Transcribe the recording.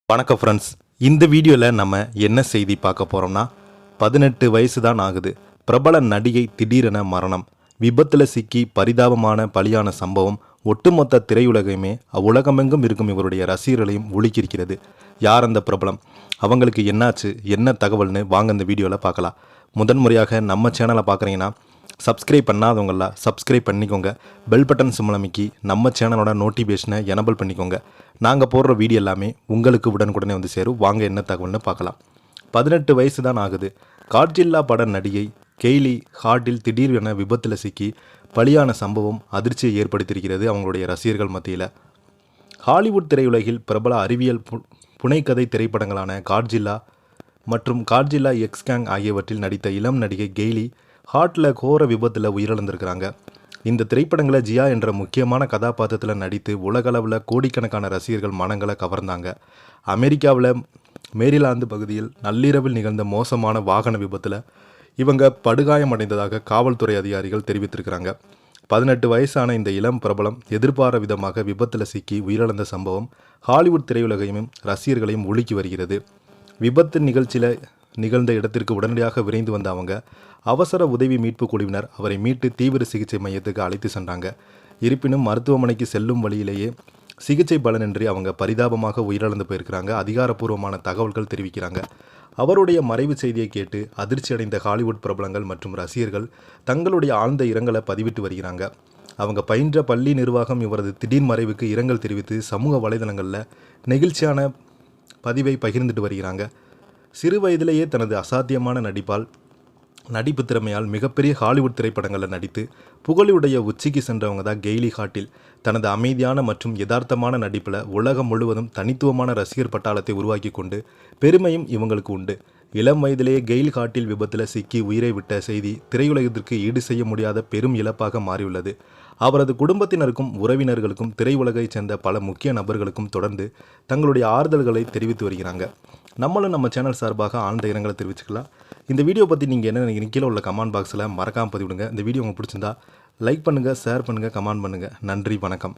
வணக்கம் ஃப்ரெண்ட்ஸ். இந்த வீடியோவில் நம்ம என்ன செய்தி பார்க்க போகிறோம்னா, 18 வயசு தான் ஆகுது. பிரபல நடிகை திடீரென மரணம். விபத்தில் சிக்கி பரிதாபமான பலியான சம்பவம் ஒட்டுமொத்த திரையுலகையுமே உலகமெங்கும் இருக்கும் இவருடைய ரசிகர்களையும் உலுக்கியிருக்கிறது. யார் அந்த பிரபலம், அவங்களுக்கு என்னாச்சு, என்ன தகவல்னு வாங்க இந்த வீடியோவில் பார்க்கலாம். முதன்முறையாக நம்ம சேனலை பார்க்குறீங்கன்னா சப்ஸ்கிரைப் பண்ணாதவங்கள சப்ஸ்கிரைப் பண்ணிக்கோங்க. பெல் பட்டன் சிம்பல் அமைக்கி நம்ம சேனலோட நோட்டிஃபிகேஷனை எனபிள் பண்ணிக்கோங்க. நாங்கள் போடுற வீடியோ எல்லாமே உங்களுக்கு உடனுக்குடனே வந்து சேரும். வாங்க என்ன தகவல்னு பார்க்கலாம். 18 வயசு தான் ஆகுது. காட்ஜில்லா பட நடிகை கெய்லி ஹார்டில் திடீரென விபத்தில் சிக்கி பலியான சம்பவம் அதிர்ச்சியை ஏற்படுத்தியிருக்கிறது அவங்களுடைய ரசிகர்கள் மத்தியில். ஹாலிவுட் திரையுலகில் பிரபல அறிவியல் புனைக்கதை திரைப்படங்களான காட்ஜில்லா மற்றும் காட்ஜில்லா எக்ஸ் கேங் ஆகியவற்றில் நடித்த இளம் நடிகை கெய்லி ஹார்ட்டில் கோர விபத்தில் உயிரிழந்திருக்கிறாங்க. இந்த திரைப்படங்களில் ஜியா என்ற முக்கியமான கதாபாத்திரத்தில் நடித்து உலகளவில் கோடிக்கணக்கான ரசிகர்கள் மனங்களை கவர்ந்தாங்க. அமெரிக்காவில் மேரிலாந்து பகுதியில் நள்ளிரவில் நிகழ்ந்த மோசமான வாகன விபத்தில் இவங்க படுகாயமடைந்ததாக காவல்துறை அதிகாரிகள் தெரிவித்திருக்கிறாங்க. 18 வயசான இந்த இளம் பிரபலம் எதிர்பாராத விதமாக விபத்தில் சிக்கி உயிரிழந்த சம்பவம் ஹாலிவுட் திரையுலகையும் ரசிகர்களையும் உலுக்கி வருகிறது. விபத்து நிகழ்ந்த இடத்திற்கு உடனடியாக விரைந்து வந்த அவங்க அவசர உதவி மீட்பு குழுவினர் அவரை மீட்டு தீவிர சிகிச்சை மையத்துக்கு அழைத்து சென்றாங்க. இருப்பினும் மருத்துவமனைக்கு செல்லும் வழியிலேயே சிகிச்சை பலனின்றி அவங்க பரிதாபமாக உயிரிழந்து போயிருக்கிறாங்க. அதிகாரப்பூர்வமான தகவல்கள் தெரிவிக்கிறாங்க. அவருடைய மறைவு செய்தியை கேட்டு அதிர்ச்சியடைந்த ஹாலிவுட் பிரபலங்கள் மற்றும் ரசிகர்கள் தங்களுடைய ஆழ்ந்த இரங்கலை பதிவிட்டு வருகிறாங்க. அவங்க பயின்ற பள்ளி நிர்வாகம் இவரது திடீர் மறைவுக்கு இரங்கல் தெரிவித்து சமூக வலைதளங்களில் நெகிழ்ச்சியான பதிவை பகிர்ந்துட்டு வருகிறாங்க. சிறு வயதிலேயே தனது அசாத்தியமான நடிப்பு திறமையால் மிகப்பெரிய ஹாலிவுட் திரைப்படங்களில் நடித்து புகழுடைய உச்சிக்கு சென்றவங்க தான் கெய்லி ஹார்டில். தனது அமைதியான மற்றும் யதார்த்தமான நடிப்பில் உலகம் முழுவதும் தனித்துவமான ரசிகர் பட்டாளத்தை உருவாக்கி கொண்டு பெருமையும் இவங்களுக்கு உண்டு. இளம் வயதிலேயே கெய்லி ஹார்டில் விபத்தில் சிக்கி உயிரை விட்ட செய்தி திரையுலகத்திற்கு ஈடு செய்ய முடியாத பெரும் இழப்பாக மாறியுள்ளது. அவரது குடும்பத்தினருக்கும் உறவினர்களுக்கும் திரையுலகைச் சேர்ந்த பல முக்கிய நபர்களுக்கும் தொடர்ந்து தங்களுடைய ஆறுதல்களை தெரிவித்து வருகிறாங்க. நம்மளும் நம்ம சேனல் சார்பாக ஆழ்ந்த இரங்கலை தெரிவிச்சுக்கலாம். இந்த வீடியோ பற்றி நீங்கள் என்ன நினைக்கிறீங்க கீழே உள்ள கமெண்ட் பாக்ஸில் மறக்காமல் பதிவிடுங்க. இந்த வீடியோ உங்களுக்கு பிடிச்சிருந்தா லைக் பண்ணுங்கள், ஷேர் பண்ணுங்கள், கமெண்ட் பண்ணுங்கள். நன்றி, வணக்கம்.